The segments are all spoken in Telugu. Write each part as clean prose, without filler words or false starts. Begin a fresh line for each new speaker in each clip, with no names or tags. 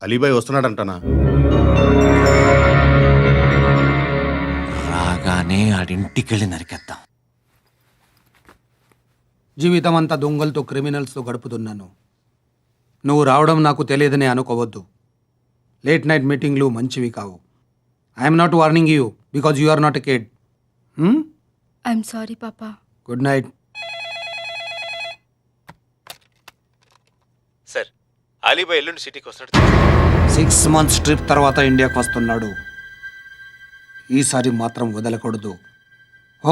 అలీబాయ్ వస్తున్నాడంటనా?
రాగానే ఆడింటికెళ్ళి నరికేద్దాం.
జీవితం అంతా దొంగలతో క్రిమినల్స్తో గడుపుతున్నాను. నువ్వు రావడం నాకు తెలియదని అనుకోవద్దు. లేట్ నైట్ మీటింగ్లు మంచివి కావు. I'm not warning you because you are not a kid.
I'm sorry పాపా.
Good night.
సార్, అలీబాయ్ ఎల్లుండి సిటీకి వస్తాడు.
6 months ట్రిప్ తర్వాత ఇండియాకు వస్తున్నాడు. ఈసారి మాత్రం వదలకూడదు.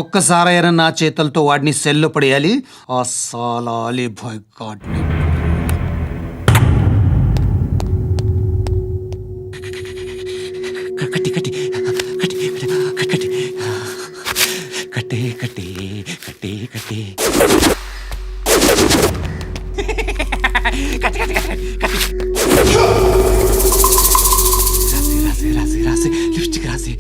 ఒక్కసారైనా నా చేతులతో వాడిని సెల్లో పడేయాలి. ఆ సాలా అలీబాయ్ గాడ్ని.
కట్టి కట్టి కట్టి కట్టి కట్టే కట్టే కట్టే కట్టే రాసి రాసి రాసి లిప్స్టిక్ రాసి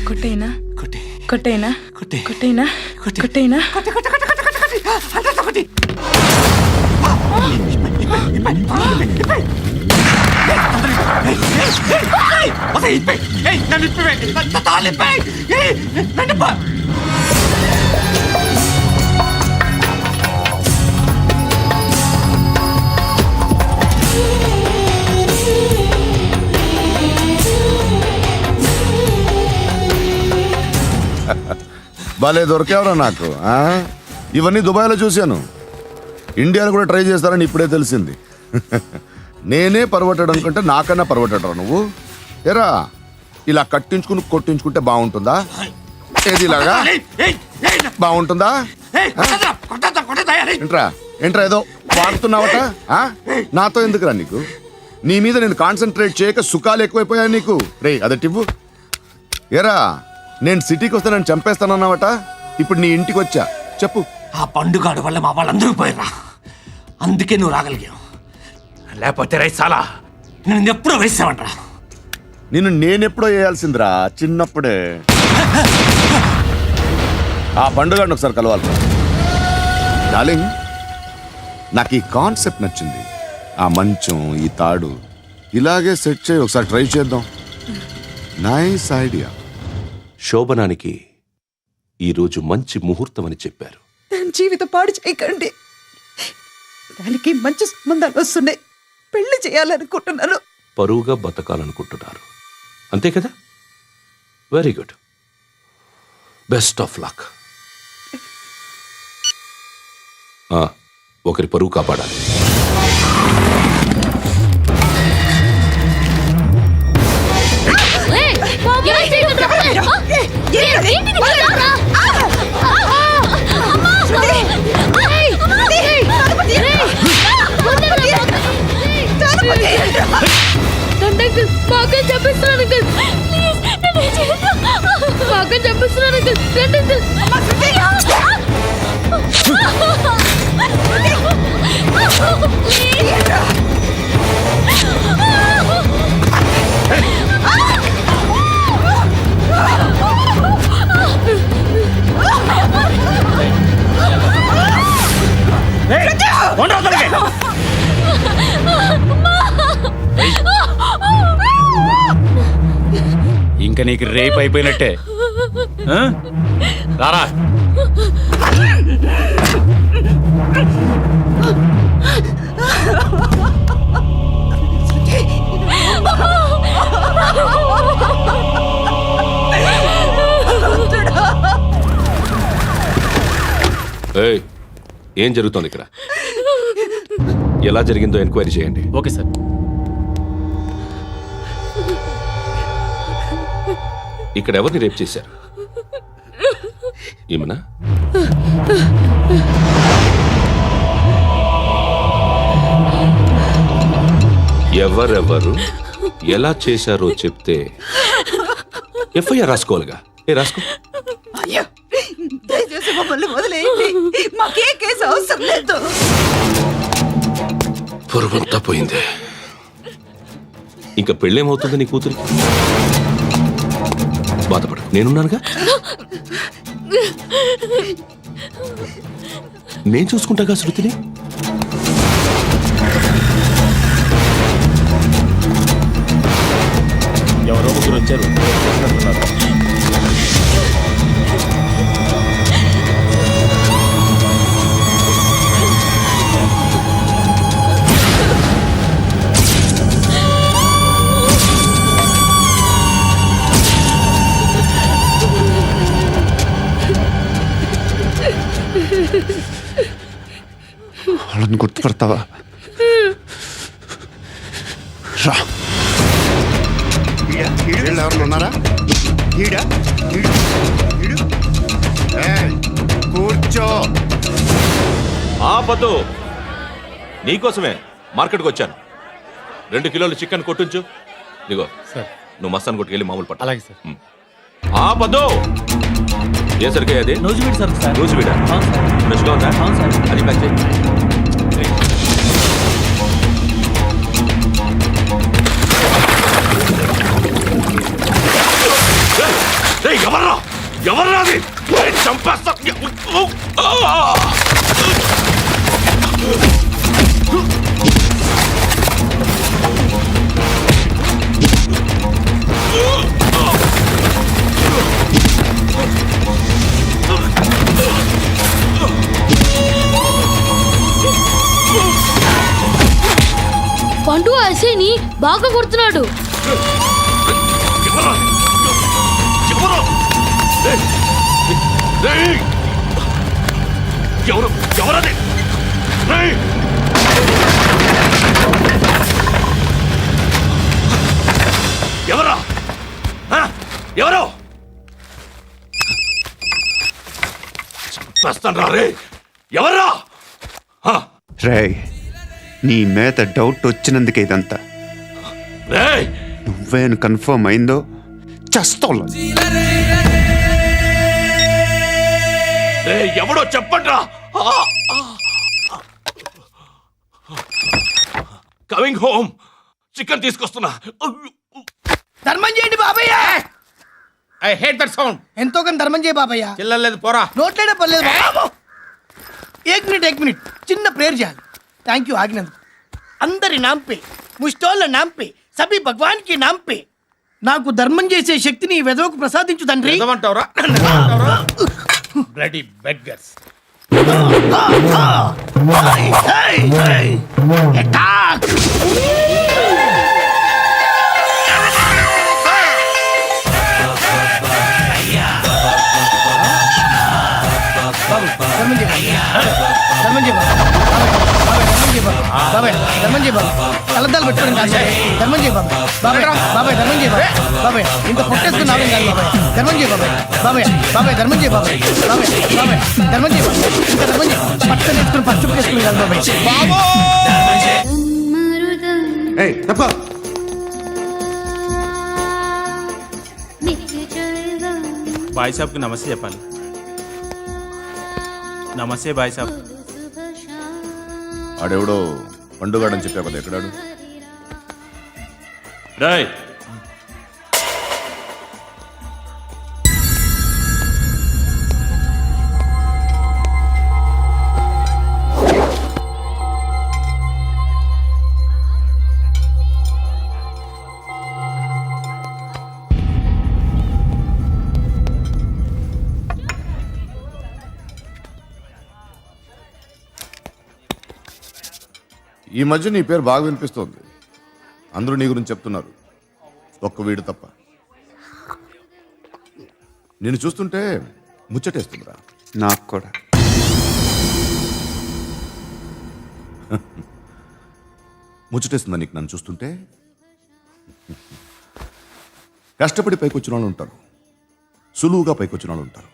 కొట్టేనా
కొట్టే
కొట్టేనా
కొట్టే
కొట్టేనా
కొట్టే
కొట్టేనా
కొట్టే కొట్టే కొట్టే కొట్టే కొట్టే కొట్టే కొట్టే
భలే దొరికేవరా నాకు. ఇవన్నీ దుబాయ్లో చూశాను. ఇండియాలో కూడా ట్రై చేస్తారని ఇప్పుడే తెలిసింది. నేనే పర్వటాడు అనుకుంటే నాకన్నా పర్వటాడరా నువ్వు. ఎరా ఇలా కట్టించుకుని కొట్టించుకుంటే బాగుంటుందా? ఏది ఇలాగా బాగుంటుందా? ఏంట్రా ఏంట్రా ఏదో వాడుతున్నావట? నాతో ఎందుకురా నీకు? నీ మీద నేను కాన్సన్ట్రేట్ చేయక సుఖాలు ఎక్కువైపోయాయి నీకు. రే అదటివ్వు. ఎరా నేను సిటీకి వస్తే నన్ను చంపేస్తానన్నావట. ఇప్పుడు నీ ఇంటికి వచ్చా. చెప్పు.
ఆ పండుగాడు వల్ల మా వాళ్ళందరూ పోయిర్రా. అందుకే నువ్వు రాగలిగావు. లేకపోతే రైసాలా నేను ఎప్పుడో వేసామంటరా.
నిన్ను నేనెప్పుడో వేయాల్సిందిరా, చిన్నప్పుడే. ఆ పండుగను ఒకసారి కలవాలి. డార్లింగ్, నాకు ఈ కాన్సెప్ట్ నచ్చింది. ఆ మంచం, ఈ తాడు ఇలాగే సెట్ చేయి. ఒకసారి ట్రై చేద్దాం. Nice idea.
శోభనానికి ఈరోజు మంచి ముహూర్తం అని చెప్పారు.
దాని జీవితం పాడు చేయకండి. దానికి మంచి సంబంధాలు వస్తున్నాయి. పెళ్లి చేయాలనుకుంటున్నాను.
పరువుగా బతకాలనుకుంటున్నారు, అంతే కదా? Very good. Best of luck. ఒకరి పరువు కాపాడాలి.
బాగా చంపిస్తున్నాను అంకుల్. ప్లీజ్ బాగా చంపిస్తున్నాను అంకుల్.
ఇంకా నీకు రేప్ అయిపోయినట్టే. రారా.
ఏం జరుగుతోంది ఇక్కడ? ఎలా జరిగిందో ఎంక్వైరీ చేయండి.
Okay sir.
ఇక్కడ ఎవరిని రేప్ చేశారు? ఈమెనా? ఎవరెవరు ఎలా చేశారో చెప్తే ఎఫ్ఐఆర్ రాసుకోవాలిగా. రాసుకో.
దయచేసి మమ్మల్ని వదిలేయండి. మాకే కేసు అవసరం లేదు.
పొరువంతా పోయిందే. ఇంకా పెళ్ళేమవుతుంది నీ కూతురికి? బాధపడు, నేనున్నానుగా. నేను చూసుకుంటాగా శృతిని.
వాళ్ళని గుర్తుపడతావా? రా.
వీళ్ళు ఎవరు ఉన్నారా? ఏయ్, కూర్చో.
ఆపద్దు, నీకోసమే మార్కెట్కి వచ్చాను. 2 కిలోలు చికెన్ కొట్టుంచు. ఇదిగో
సార్.
నువ్వు మస్తాన్ కొట్టుకెళ్ళి మామూలు పట్టు.
అలాగే సార్.
ఆపద్దు. ఏ సరికే అది?
నూజివీడు సార్.
నూజివీడా? ఫ్రెష్గా ఉందా? అది ప్యాక్ చేయి. ఎవర్రా ఎవర్రా అది? చంపేస్తా.
పండు ఐసేని బాగా కొడుతున్నాడు.
ఎవరు ఎవరది? ఎవరా? ఎవరు? చంపేస్తాను రా రే. ఎవర్రా?
రేయ్, నీ మీద డౌట్ వచ్చినందుకే ఇదంతా.
రేయ్,
నువ్వేను కన్ఫర్మ్ అయిందో చస్తావు.
ఎవడో చెప్పండి రా. Coming home. చికెన్ తీసుకొస్తున్నా.
ధర్మం చేయండి బాబయ్య.
I hate that sound.
ఎంతో కానీ ధర్మం చేయ బాబయ్య.
చిల్లలేదు పోరా.
నోట్లేడే పర్లేదు బాబు. ఏక్ మినిట్ చిన్న ప్రేయర్ చేయాలి. థ్యాంక్ యూ ఆగినందుకు. అందరి నామ్ పే, ముష్టోళ్ళ నామ్ పే, సభీ భగవాన్ కి నామ్ పే నాకు ధర్మం చేసే శక్తిని ఈ వెధవకు ప్రసాదించు తండ్రి.
ఏమంటావురా? Bloody beggars.
ధర్మం చేయ బాబాయ్. ధర్మం చేయ బాబాయ్. కలద్దాలు పెట్టుకోండి కాదు ధర్మం చేయ బాబాయ్. బాబాయ్ ధర్మం చేయ బాబాయ్. ఇంత పొట్టేసుకున్నావు కాదు బాబాయ్. ధర్మం చేయ బాబాయ్. ధర్మం చేయ బాబాయ్. ధర్మం చేయ బాబాయ్. ఇంకా ధర్మం చేయ. పట్టు నేర్చుకుని పచ్చుపు చేసుకుని కాదు బాబాయ్.
ఏయ్, తప్ప.
బాయ్ సాబ్కి నమస్తే చెప్పాలి. నమస్తే బాయ్ సాబ్.
ఆడెవడో పండుగాడని చెప్పావు కదా, ఎక్కడాడు?
రేయ్,
ఈ మధ్య నీ పేరు బాగా వినిపిస్తోంది. అందరూ నీ గురించి చెప్తున్నారు, ఒక్క వీడు తప్ప. నిన్ను చూస్తుంటే ముచ్చటేస్తుందిరా.
నాకు కూడా.
ముచ్చటేస్తుందా నీకు నన్ను చూస్తుంటే? కష్టపడి పైకొచ్చిన వాళ్ళు ఉంటారు, సులువుగా పైకొచ్చిన వాళ్ళు ఉంటారు.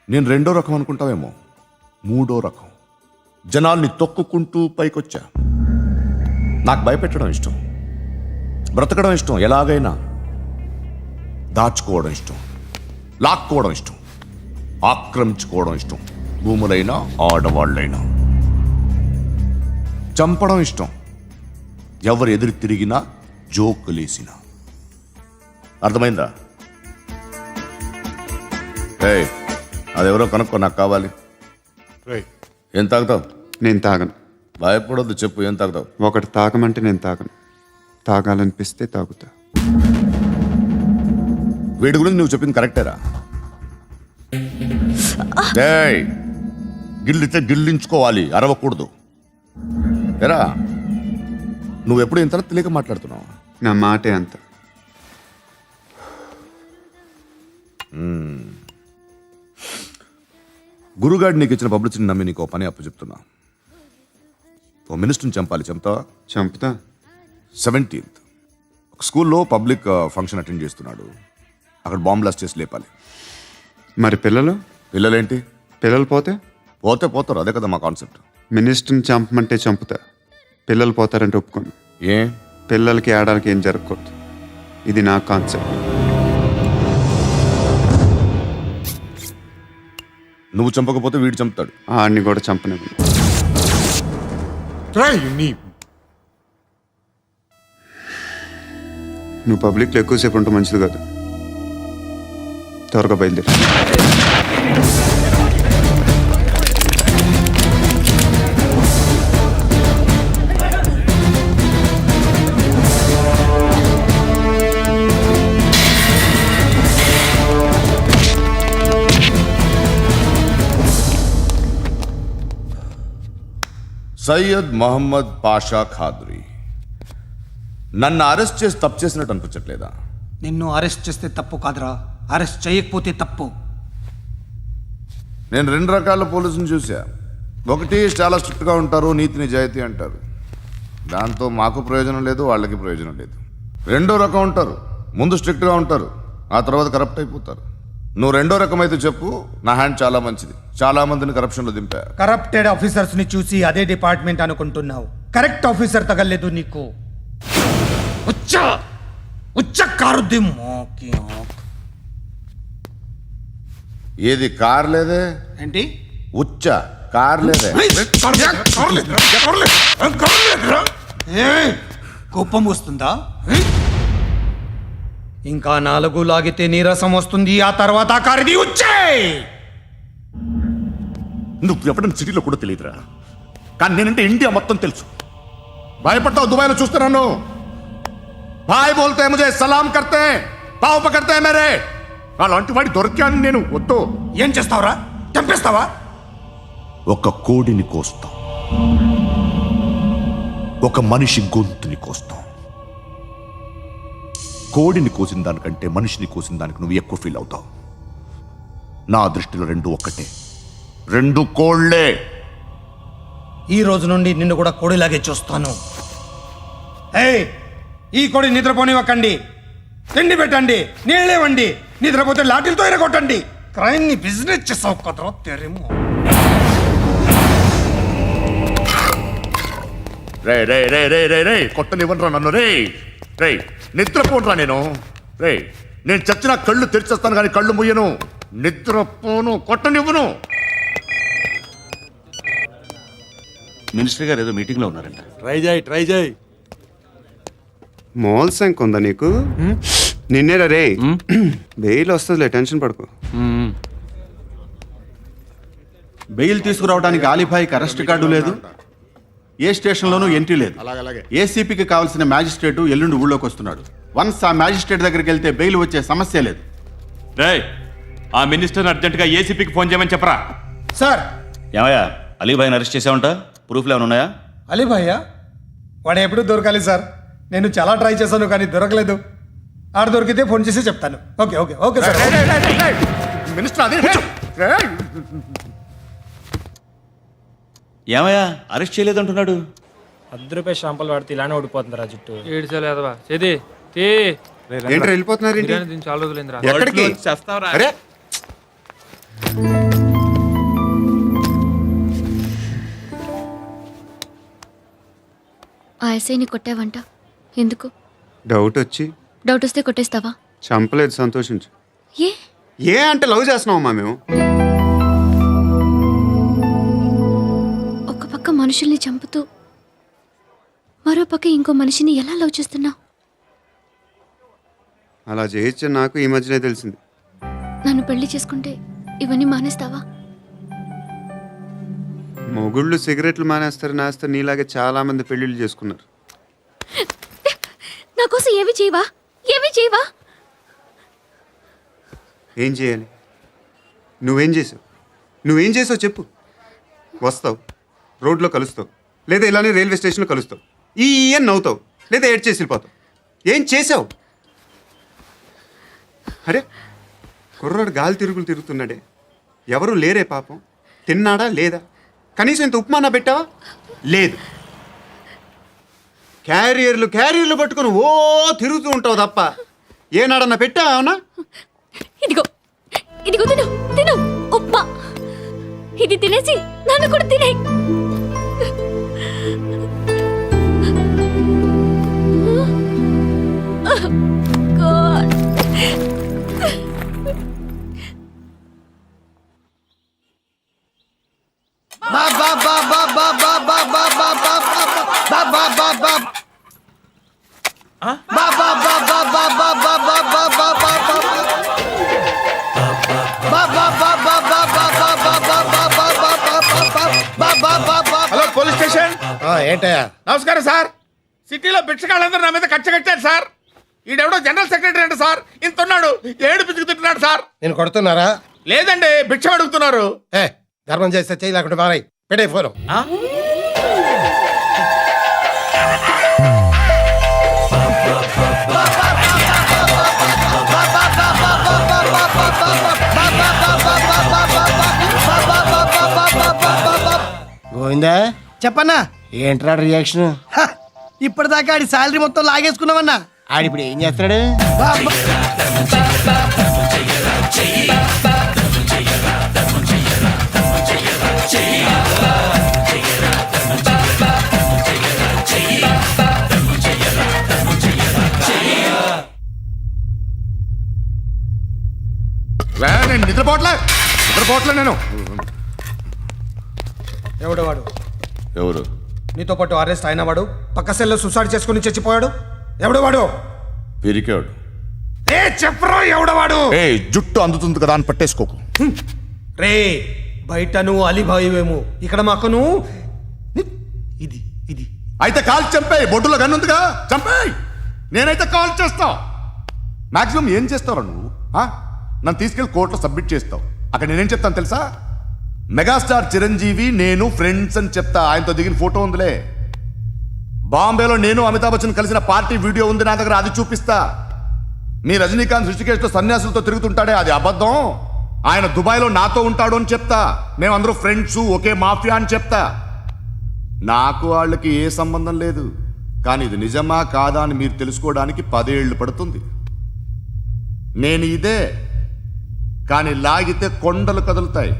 నేను 2వ రకం అనుకుంటావేమో, 3వ రకం. జనాల్ని తొక్కుకుంటూ పైకొచ్చా. నాకు భయపెట్టడం ఇష్టం, బ్రతకడం ఇష్టం, ఎలాగైనా దాచుకోవడం ఇష్టం, లాక్కోవడం ఇష్టం, ఆక్రమించుకోవడం ఇష్టం. భూములైనా ఆడవాళ్ళైనా చంపడం ఇష్టం, ఎవరు ఎదురు తిరిగినా జోకులేసినా. అర్థమైందా? ఏయ్, అదెవరో కనుక్కో, నాకు కావాలి. ఏం తాగుతావు?
నేను తాగను.
భయపడొద్దు, చెప్పు ఏం తాగుతావు?
ఒకటి తాగమంటే నేను తాగను. తాగాలనిపిస్తే తాగుతా.
వీడి గురించి నువ్వు చెప్పింది కరెక్టేరా? డేయ్, గిల్లితే గిల్లించుకోవాలి, అరవకూడదు. ఎరా, నువ్వు ఎప్పుడు ఇంత తెలియక మాట్లాడుతున్నావు?
నా మాటే అంత.
గురుగాడు నీకు ఇచ్చిన పబ్లిసిటీని నమ్మి నీకు ఓ పని అప్పు చెప్తున్నా. ఓ మినిస్టర్ని చంపాలి, చంపుతావా?
చంపుతా.
17th ఒక స్కూల్లో పబ్లిక్ ఫంక్షన్ అటెండ్ చేస్తున్నాడు. అక్కడ బాంబ్ బ్లాస్ట్ చేసి లేపాలి.
మరి పిల్లలు?
పిల్లలేంటి?
పిల్లలు పోతే
పోతే పోతారు, అదే కదా మా కాన్సెప్ట్.
మినిస్టర్ని చంపమంటే చంపుతా, పిల్లలు పోతారంటే ఒప్పుకోను.
ఏ?
పిల్లలకి ఆడడానికి ఏం జరగకూడదు. ఇది నా కాన్సెప్ట్.
నువ్వు చంపకపోతే వీడు చంపుతాడు.
ఆడిని కూడా చంపనివ్వను. నువ్వు పబ్లిక్లో ఎక్కువసేపు ఉంటే మంచిది కాదు. త్వరగా బయలుదేరి.
సయ్యద్ మహమ్మద్ పాషా ఖాద్రీ నన్ను అరెస్ట్ చేసి తప్పు చేసినట్టు అనిపించట్లేదా?
నిన్ను అరెస్ట్ చేస్తే తప్పు కాదురా, అరెస్ట్ చేయకపోతే తప్పు.
నేను 2 రకాల పోలీసుని చూసా. ఒకటి చాలా స్ట్రిక్ట్గా ఉంటారు, నీతి నిజాయితీ అంటారు, దాంతో మాకు ప్రయోజనం లేదు, వాళ్ళకి ప్రయోజనం లేదు. రెండో రకం ఉంటారు, ముందు స్ట్రిక్ట్గా ఉంటారు, ఆ తర్వాత కరప్ట్ అయిపోతారు. నువ్వు రెండో రకం అయితే చెప్పు, నా హ్యాండ్ చాలా మంచిది, చాలా మందిని కరప్షన్లో దింపా.
కరప్టెడ్ ఆఫీసర్స్ ని చూసి అదే డిపార్ట్మెంట్ అనుకుంటున్నావు. కరెక్ట్ ఆఫీసర్ తగలేదు నీకు.
ఉచ్చ మోకి.
ఏది కార్ లేదే?
ఏంటి?
ఉచ్చ కార్ లేదే?
కోపం వస్తుందా?
ఇంకా 4 లాగితే నీరసం వస్తుంది, ఆ తర్వాత కారిది వచ్చే.
నువ్వు ఎప్పుడైనా సిటీలో కూడా తెలియదురా, కానీ నేనంటే ఇండియా మొత్తం తెలుసు. భయపడతావు దుబాయ్లో చూస్తున్నాను. భాయ్ బోల్తే ముజే సలాం కర్తే పావు పకడ్తే మేరే. అలాంటి వాడి దొరికాను నేను. వద్దు.
ఏం చేస్తావురా? చంపేస్తావా?
ఒక కోడిని కోస్తాం, ఒక మనిషి గొంతుని కోస్తాం. కోడిని కోసిన దానికంటే మనిషిని కోసిన దానికి నువ్వు ఎక్కువ ఫీల్ అవుతావు. నా దృష్టిలో 2 ఒక్కటే, 2 కోళ్లే.
ఈ రోజు నుండి నిన్ను కూడా కోడిలాగే చూస్తాను. ఏయ్, ఈ కోడి నిద్రపోనివ్వకండి. తిండి పెట్టండి, నీళ్ళేవండి. నిద్రపోతే లాఠీలతో ఎరగొట్టండి. క్రైమ్ ని బిజినెస్ చేసావు కదరా తెరేమో.
రే రే రే రే రే రే కొట్టనివ్వనరా నన్ను. రే రే నిద్రపోనరా నేను. రే నేను చచ్చిన కళ్ళు తెరిచేస్తాను కానీ కళ్ళు ముయ్యను. నిద్రపోను, కొట్టనివ్వను.
మినిస్టర్ గారు ఏదో మీటింగ్ లో ఉన్నారంట.
ట్రై చేయి.
మోల్ సంక్ ఉందా నీకు? నిన్నేరా రే. బెయిల్ వస్తుందిలే, టెన్షన్ పడుకో.
బెయిల్ తీసుకురావడానికి ఆలిభాయికి అరెస్ట్ కార్డు లేదు, ఏ స్టేషన్లోనూ ఎంట్రీ లేదు. ఏసీపీకి కావాల్సిన మ్యాజిస్ట్రేటు ఎల్లుండి ఊళ్ళోకి వస్తున్నాడు. వన్స్ ఆ మ్యాజిస్ట్రేట్ దగ్గరికి వెళ్తే బెయిల్ వచ్చే సమస్య లేదు.
రేయ్, ఆ మినిస్టర్ని అర్జెంటుగా ఏసీపీకి ఫోన్ చేయమని చెప్పరా.
సార్.
ఏమయ్యా, అలీభాయిని అరెస్ట్ చేసావంట? ప్రూఫ్లు ఏమైనా ఉన్నాయా?
అలీ భయ్యా, వాడు ఎప్పుడు దొరకాలి సార్. నేను చాలా ట్రై చేశాను కానీ దొరకలేదు. ఆడ దొరికితే ఫోన్ చేసి చెప్తాను. Okay okay okay sir.
Minister అదే.
ఏమయ్యా, అరెస్ట్ చేయలేదంటున్నాడు?
₹10 షాంపులు వాడితే ఇలానే ఓడిపోతుంది రా జుట్టు.
ఏడ్చలేదవా చేది తీ.
ఏంటి వెళ్ళిపోతున్నారు?
దీన్ని చాలా రోజులైందిరా.
ఎక్కడికి?
చేస్తావరా?
అరే
ఆ ఎస్ఐని కొట్టావంట, ఎందుకు?
డౌట్ వచ్చి.
డౌట్ వస్తే కొట్టేస్తావా?
చంపలేదు, సంతోషించు.
ఏ
ఏ అంటే లవ్ చేస్తున్నావమ్మా మేము.
ఒక పక్క మనుషుల్ని చంపుతూ మరో పక్క ఇంకో మనిషిని ఎలా లవ్ చేస్తున్నావు?
అలా చేయొచ్చు నాకు ఈ మధ్యనే తెలిసింది.
నన్ను పెళ్లి చేసుకుంటే ఇవన్నీ మానేస్తావా?
మొగుళ్ళు సిగరెట్లు మానేస్తారు, నాస్తారు. నీలాగే చాలా మంది పెళ్లిళ్ళు చేసుకున్నారు.
నా కోసం ఏమి చేయవా? ఏమి చేయవా?
ఏం చేయాలి? నువ్వేం చేసావు చెప్పు. వస్తావు, రోడ్లో కలుస్తావు, లేదా ఇలానే రైల్వే స్టేషన్లో కలుస్తావు, ఈ అని నవ్వుతావు, లేదా ఏడ్ చేసి వెళ్ళిపోతావు. ఏం చేసావు? అరే కుర్రాడు గాలి తిరుగుతున్నాడే, ఎవరు లేరే పాపం. తిన్నాడా లేదా? కనీసం ఇంత ఉప్మానా పెట్టావా? లేదు. క్యారియర్లు పట్టుకొని ఓ తిరుగుతూ ఉంటావు తప్ప ఏనాడన్నా పెట్టావా? అవునా?
ఇదిగో ఇదిగో తిను తిను ఉప్మా. ఇది తినేసి నన్ను కూడా తినే. God.
Hello police station.
ఏంటయ్యా?
నమస్కారం సార్. సిటీలో భిక్షగాళ్ళందరూ నా మీద కట్ట కట్టారు సార్. ఈడెవడో జనరల్ సెక్రటరీ అంట సార్. ఇంత ఉన్నాడు, ఏడు పిచ్చుకు తింటున్నాడు సార్.
నేను కొడుతున్నారా?
లేదండి, భిక్ష అడుగుతున్నారు.
ధర్మం చేస్తే చేయి, లేకుండా మారాయి. పెట్టే ఫోన్. గోవిందా, చెప్పన్నా. ఏంట్రా రియాక్షన్? ఇప్పటిదాకా ఆడి శాలరీ మొత్తం లాగేసుకున్నావన్నా. ఆడిప్పుడు ఏం చేస్తున్నాడు?
నేను నిద్రపోవట్లే నేను.
ఎవడు వాడు?
ఎవరు?
నీతో పాటు అరెస్ట్ అయిన వాడు, పక్క సెల్లో సూసైడ్ చేసుకుని చచ్చిపోయాడు. ఎవడు వాడు?
పిరికాడు.
చెప్పరా ఎవడవాడు?
జుట్టు అందుతుంది కదా అని పట్టేసుకోకు.
రే, బయట నువ్వు అలీబాయివేమో, ఇక్కడ మాకు నువ్వు ఇది ఇది.
అయితే కాల్ చంపేయి. బొడ్డులో గన్నుందిగా, చంపేయి. నేనైతే కాల్ చేస్తా. మాక్సిమం ఏం చేస్తావు నువ్వు? నన్ను తీసుకెళ్లి కోర్టులో సబ్మిట్ చేస్తావు. అక్కడ నేనేం చెప్తాను తెలుసా? మెగాస్టార్ చిరంజీవి నేను ఫ్రెండ్స్ అని చెప్తా. ఆయనతో దిగిన ఫోటో ఉందిలే. బాంబేలో నేను అమితాబ్ బచ్చన్ కలిసిన పార్టీ వీడియో ఉంది నా దగ్గర, అది చూపిస్తా. మీ రజనీకాంత్ ఋషికేష్తో సన్యాసులతో తిరుగుతుంటాడే, అది అబద్ధం. ఆయన దుబాయ్లో నాతో ఉంటాడు అని చెప్తా. మేమందరూ ఫ్రెండ్స్, ఒకే మాఫియా అని చెప్తా. నాకు వాళ్ళకి ఏ సంబంధం లేదు. కానీ ఇది నిజమా కాదా అని మీరు తెలుసుకోవడానికి 10 ఏళ్ళు పడుతుంది. నేను ఇదే, కానీ లాగితే కొండలు కదులుతాయి.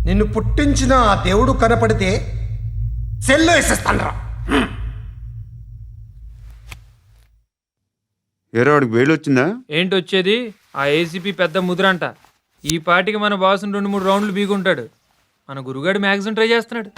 నిన్ను పుట్టించిన ఆ దేవుడు కనపడితే సెల్లో వేసేస్తానరా.
ఏరో వాడికి వేలు వచ్చిందా?
ఏంటి వచ్చేది? ఆ ఏసీపీ పెద్ద ముద్రంట. ఈ పాటికి మన బాసుని 2-3 రౌండ్లు బీగుంటాడు. మన గురుగాడు మ్యాగజైన్ ట్రై చేస్తున్నాడు.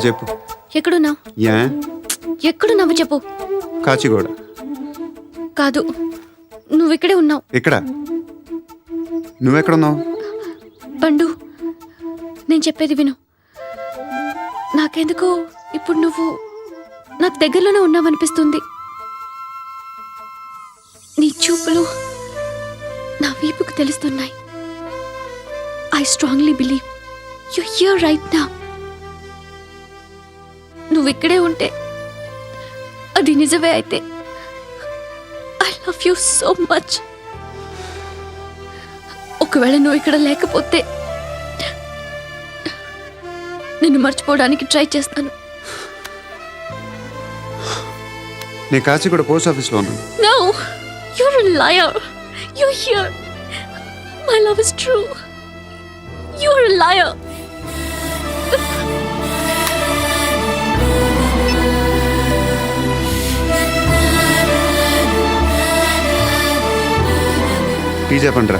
చెప్పు.
ఎక్కడున్నావు? ఎక్కడున్నావు చెప్పు.
కాచిగూడ.
కాదు, నువ్వు ఇక్కడే ఉన్నావు.
ఇక్కడ? నువ్వెక్కడున్నావు?
పండు, నేను చెప్పేది విను. నాకెందుకో ఇప్పుడు నువ్వు నాకు దగ్గరలోనే ఉన్నావనిపిస్తుంది. నీ చూపులు నా వీపుకు తెలుస్తున్నాయి. I strongly believe you here right now. నువ్వు ఇక్కడే ఉంటే అది నిజమే అయితే I love you so much. ఒకవేళ నువ్వు ఇక్కడ లేకపోతే నిన్ను మర్చిపోవడానికి ట్రై చేస్తాను.
నేను కాచిగూడ పోస్ట్ ఆఫీస్లో ఉన్నాను.
No, you're a liar. You're here. My love is true. You are a liar.
Tea చెప్పండిరా.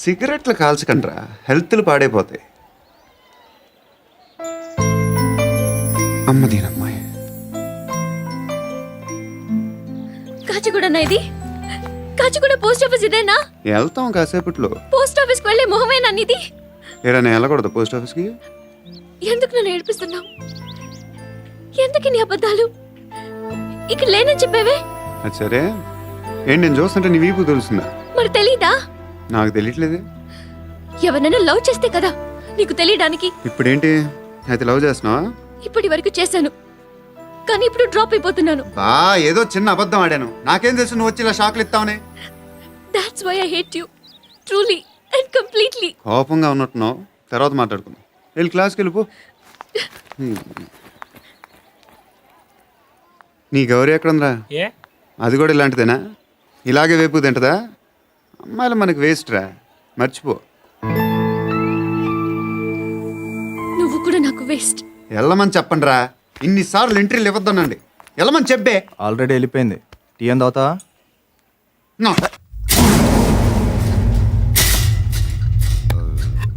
సిగరెట్లు కాల్చకండ్రా, హెల్త్లు పాడైపోతాయి. అమ్మదీనమ్మాయి.
కాచిగూడనా ఇది? కాచిగూడ పోస్ట్ ఆఫీస్ ఇదేనా?
వెళ్తాం కాసేపట్లో.
పోస్ట్ ఆఫీస్కి వెళ్ళే మొహమేనా ఇది?
ఏరా నేను వెళ్ళకూడదు పోస్ట్ ఆఫీస్కి?
ఎందుకు నన్ను ఏడిపిస్తున్నావు? ఎందుకు నీ అబద్ధాలు? ఇక లేనని చెప్పేవే.
అది సరే, ఏంటి నేను చూస్తుంటే నీ వీపు తెలుస్తుందా?
మరి తెలీదా?
నాకు తెలియట్లేదే.
ఎవరైనా లవ్ చేస్తే కదా నీకు తెలియడానికి.
ఇప్పుడేంటి అయితే లవ్ చేస్తున్నావా?
ఇప్పటి వరకు చేశాను, కానీ ఇప్పుడు డ్రాప్ అయిపోతున్నాను.
ఏదో చిన్న అబద్ధం ఆడాను. నాకేం తెలుసు నువ్వు వచ్చి ఇలా షాక్లు ఇస్తావని.
That's why I hate you. Truly and completely.
కోపంగా ఉన్నట్టున్నావు, తర్వాత మాట్లాడుకుందాం. వెళ్ళి క్లాస్కి వెళ్ళిపో. నీ గౌరీ ఎక్కడుందిరా?
ఏ
అది కూడా ఇలాంటిదేనా? ఇలాగే వేపు తింటదా? అమ్మాయిలు మనకి వేస్ట్ రా, మర్చిపో.
నువ్వు కూడా నాకు వేస్ట్.
వెళ్ళమని చెప్పండి రా. ఇన్నిసార్లు ఎంట్రీలు ఇవ్వద్దనండి. వెళ్ళమని చెప్పే.
ఆల్రెడీ వెళ్ళిపోయింది. టీ ఏం తాగుతావా?
నా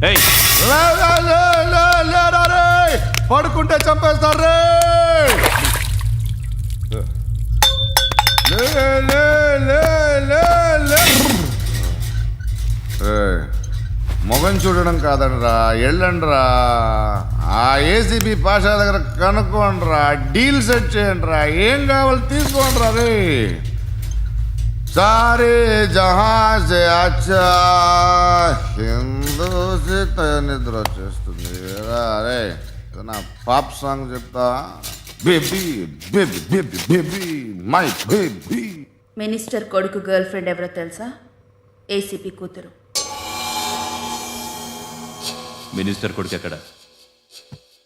ఏయ్,
పడుకుంటే చంపేస్తారు రే. మొగం చూడడం కాదండ్రా, వెళ్ళండ్రా. ఆ ఏసీబీ పాషా దగ్గర కనుక్కోండ్రా, డీల్ సెట్ చేయండిరా, ఏం కావాలి తీసుకోండిరా రే. సారే జహా సే అచ్చా హిందూ నిద్ర వచ్చేస్తుంది రే. నా పాప్ సాంగ్ చెప్తా. Baby baby baby baby my baby.
Minister కొడుకు గర్ల్ ఫ్రెండ్ ఎవరో తెలుసా? ఏసీపీ కూతురు.
మినిస్టర్ కొడుకు ఎక్కడ?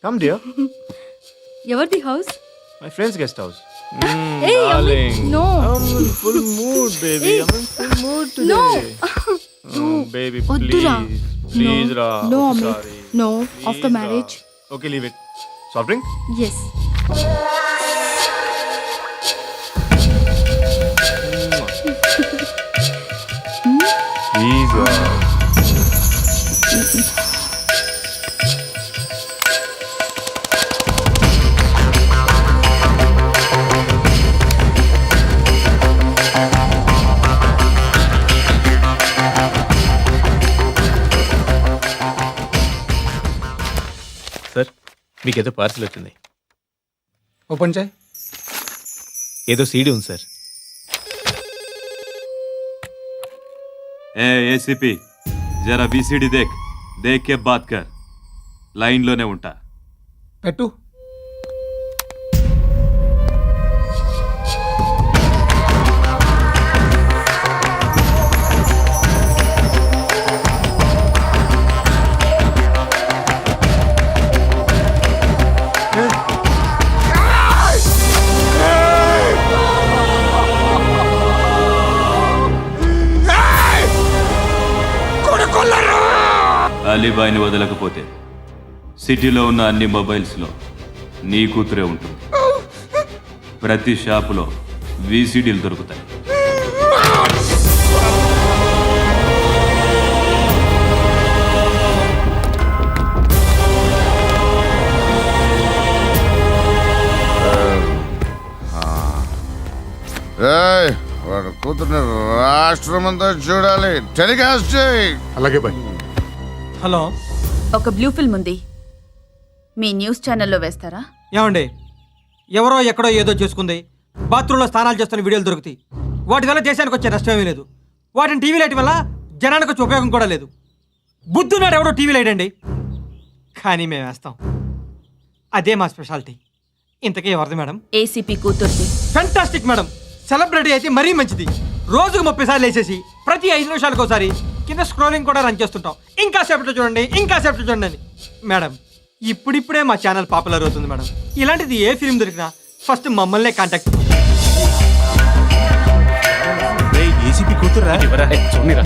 Come dear.
ఎవరిది house?
My friends guest house.
No.
Full mood baby. I am full mood today.
No.
Baby
వద్దురా.
ప్లీజ్ రా.
No, Amit. No. After marriage.
Okay leave it. Soft drink?
Yes.
Please.
Sir, మీకేదో పార్సిల్ వచ్చింది.
ఓపెన్ చేయి.
ఏదో సీడీ ఉంది సార్.
ఏసీపీ జరా బీసీడీ దేక్ కే బాత్ కర్. లైన్లోనే ఉంటా.
పెట్టు.
అలీబాయిని వదలకపోతే సిటీలో ఉన్న అన్ని మొబైల్స్లో నీ కూతురే ఉంటుంది. ప్రతి షాపులో వీసీడీలు దొరుకుతాయి.
వాడు కూతుర్ని రాష్ట్రం అంతా చూడాలి. టెలికాస్ట్ చేయి.
అలాగే బాయ్.
హలో,
ఒక బ్లూ ఫిల్మ్ ఉంది, మీ న్యూస్ ఛానల్లో వేస్తారా?
ఏమండి, ఎవరో ఎక్కడో ఏదో చేసుకుంది, బాత్రూంలో స్నానాలు చేస్తున్న వీడియోలు దొరుకుతాయి. వాటి వల్ల దేశానికి వచ్చే నష్టమేమీ లేదు. వాటిని టీవీ లైట్ వల్ల జనానికి వచ్చే ఉపయోగం కూడా లేదు. బుద్ధున్నాడు ఎవడో టీవీ లైట్ అండి, కానీ మేము వేస్తాం. అదే మా స్పెషాలిటీ. ఇంతకీ ఎవరిది మేడం?
ఏసీపీ కూతుర్ది.
Fantastic madam. సెలబ్రిటీ అయితే మరీ మంచిది. రోజుకు 30 సార్లు వేసేసి ప్రతి 5 నిమిషాలకు ఒకసారి కింద స్క్రోలింగ్ కూడా రన్ చేస్తుంటాం. ఇంకా సేపట్లో చూడండి, ఇంకా సేపట్లో చూడండి అని. మేడం, ఇప్పుడిప్పుడే మా ఛానల్ పాపులర్ అవుతుంది మేడం. ఇలాంటిది ఏ ఫిల్మ్ దొరికినా ఫస్ట్ మమ్మల్నే కాంటాక్ట్.
ఏసీపీ
కూతురా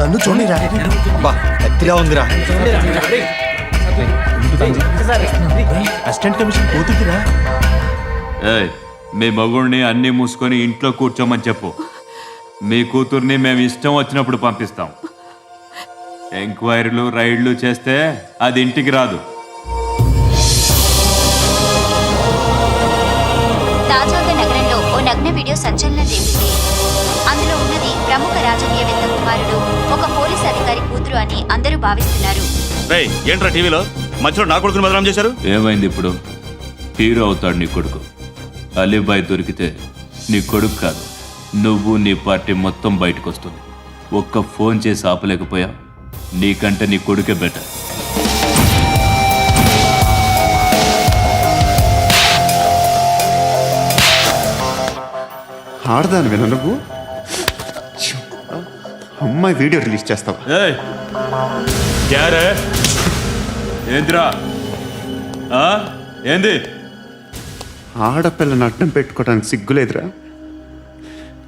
నన్ను చూడరా
బా ఎత్తిగా ఉందిరా.
అసిస్టెంట్ కమిషన్ కూతురురా. ఏయ్, మీ మగుడిని అన్నీ మూసుకొని ఇంట్లో కూర్చోమని చెప్పు. మీ కూతుర్ని మేము ఇష్టం వచ్చినప్పుడు పంపిస్తాం. ఎంక్వైరీలు రైడ్లు చేస్తే అది ఇంటికి రాదు.
తాజాగా నగరంలో ఓ నగ్న వీడియో సంచలనం రేపింది. అందులో ఉన్నది ప్రముఖ రాజకీయవేత్త కుమారుడు, ఒక పోలీస్ అధికారి కూతురు అని అందరూ భావిస్తున్నారు.
ఏంట్రా టీవీలో మధ్యలో నా కొడుకుని బదనాం చేశారు?
ఏమైంది ఇప్పుడు? హీరో అవుతాడు నీ కొడుకు. అలీబాయ్ దొరికితే నీ కొడుకు కాదు, నువ్వు నీ పార్టీ మొత్తం బయటకు వస్తుంది. ఒక్క ఫోన్ చేసి ఆపలేకపోయా? నీకంటే నీ కొడుకే బెటర్.
ఆడదాను విన నువ్వు. అమ్మాయి వీడియో రిలీజ్ చేస్తావా?
ఏయ్, క్యారే ఏంద్రా? ఏంది?
ఆడపిల్లని అడ్డం పెట్టుకోవడానికి సిగ్గులేదురా?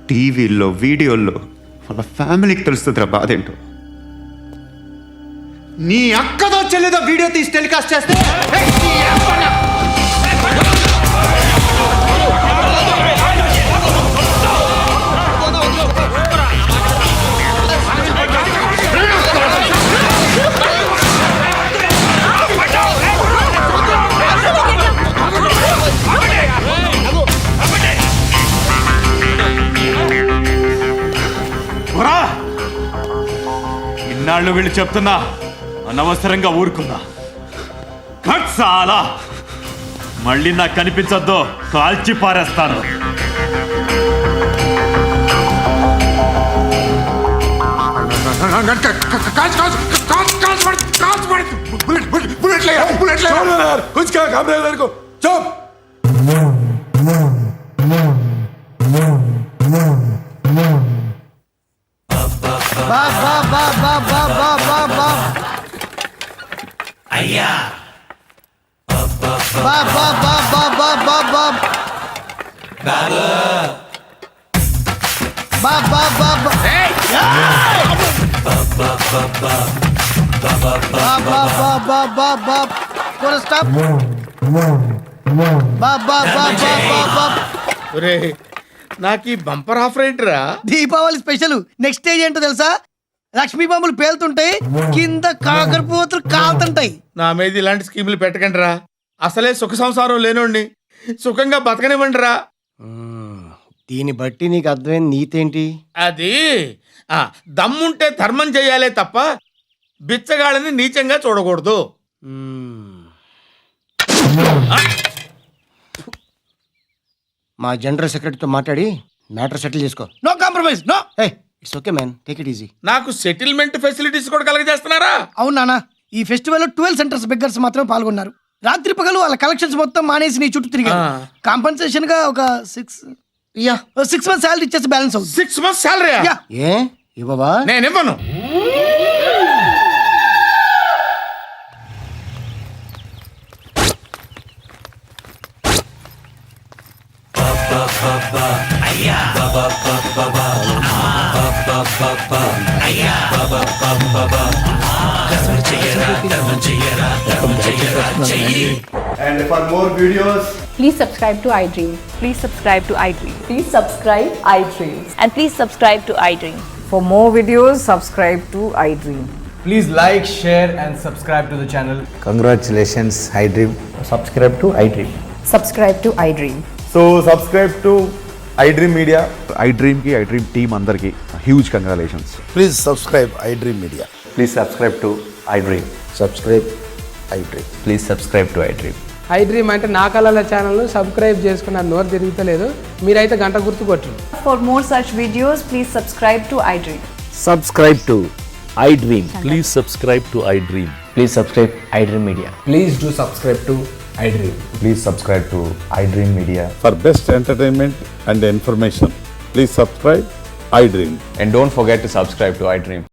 టీవీల్లో వీడియోల్లో వాళ్ళ ఫ్యామిలీకి తెలుస్తుందిరా బాధ ఏంటో. నీ అక్కదో చెల్లిదో వీడియో తీసి టెలికాస్ట్ చేస్తే
ఇన్నాళ్ళు వీళ్ళు చెప్తున్నా అనవసరంగా ఊరుకున్నా. చాలా మళ్ళీ నాకు కనిపించొద్దు, కాల్చి పారేస్తాను.
అయ్యా బా బా బా బా బా బా బా బా బా బా బా బా
నాకు ఈ బంపర్ ఆఫర్ ఏంటిరా?
దీపావళి స్పెషల్. నెక్స్ట్ స్టేజ్ ఏంటో తెలుసా? లక్ష్మీ బాంబులు పేలుతుంటాయి, కింద కాకరపువ్వతులు కాలుతుంటాయి.
నా మీద ఇలాంటి స్కీములు పెట్టకండి రా. అసలే సుఖ సంసారం లేనోడిని సుఖంగా బతకనివ్వండి రా.
దీన్ని బట్టి నీకు అర్థమైన నీతేంటి?
అది దమ్ముంటే ధర్మం చేయాలే తప్ప బిచ్చగాళ్ళని నీచంగా చూడకూడదు.
మా జనరల్ సెక్రటరీతో మాట్లాడి మ్యాటర్ సెటిల్ చేసుకో. No compromise. No, it's okay man, take it easy.
నాకు సెటిల్మెంట్ ఫెసిలిటీస్ కూడా కలగజేస్తున్నారా?
అవును నాన్న, ఈ ఫెస్టివల్ 12 సెంటర్స్ బెగ్గర్స్ మాత్రం పాల్గొన్నారు. రాత్రి పగలు వాళ్ళ కలెక్షన్స్ మొత్తం మానేసి నీ చుట్టూ తిరిగారు. కాంపన్సేషన్ గా ఒక 6 మంత్స్ సాలరీ ఇచ్చేసి బ్యాలెన్స్ అవుతుంది.
6 months సాలరీ?
ఏ ఇవ్వవా?
నేను ఇవ్వను.
And for more videos,
Please subscribe to iDream. Please subscribe to iDream. Please subscribe iDream. And please subscribe to iDream.
For more videos, subscribe to iDream.
Please like, share and subscribe to the channel.
Congratulations iDream.
Subscribe to iDream.
Subscribe to iDream.
so subscribe to iDream Media. iDream ki iDream team andarki huge congratulations.
Please subscribe iDream media.
Please subscribe to iDream.
Subscribe iDream.
Please subscribe to iDream.
iDream అంటే నా కళల ఛానల్ సబ్స్క్రైబ్ చేసుకున్న నోరు తిరుగుతలేదు. మీరైతే గంట గుర్తు కొట్టండి.
For more such videos, please subscribe to iDream.
Subscribe to iDream. Please subscribe to iDream.
Please subscribe iDream Media.
Please do subscribe to iDream.
Please subscribe to iDream Media.
For best entertainment and information, please subscribe iDream.
And don't forget to subscribe to iDream.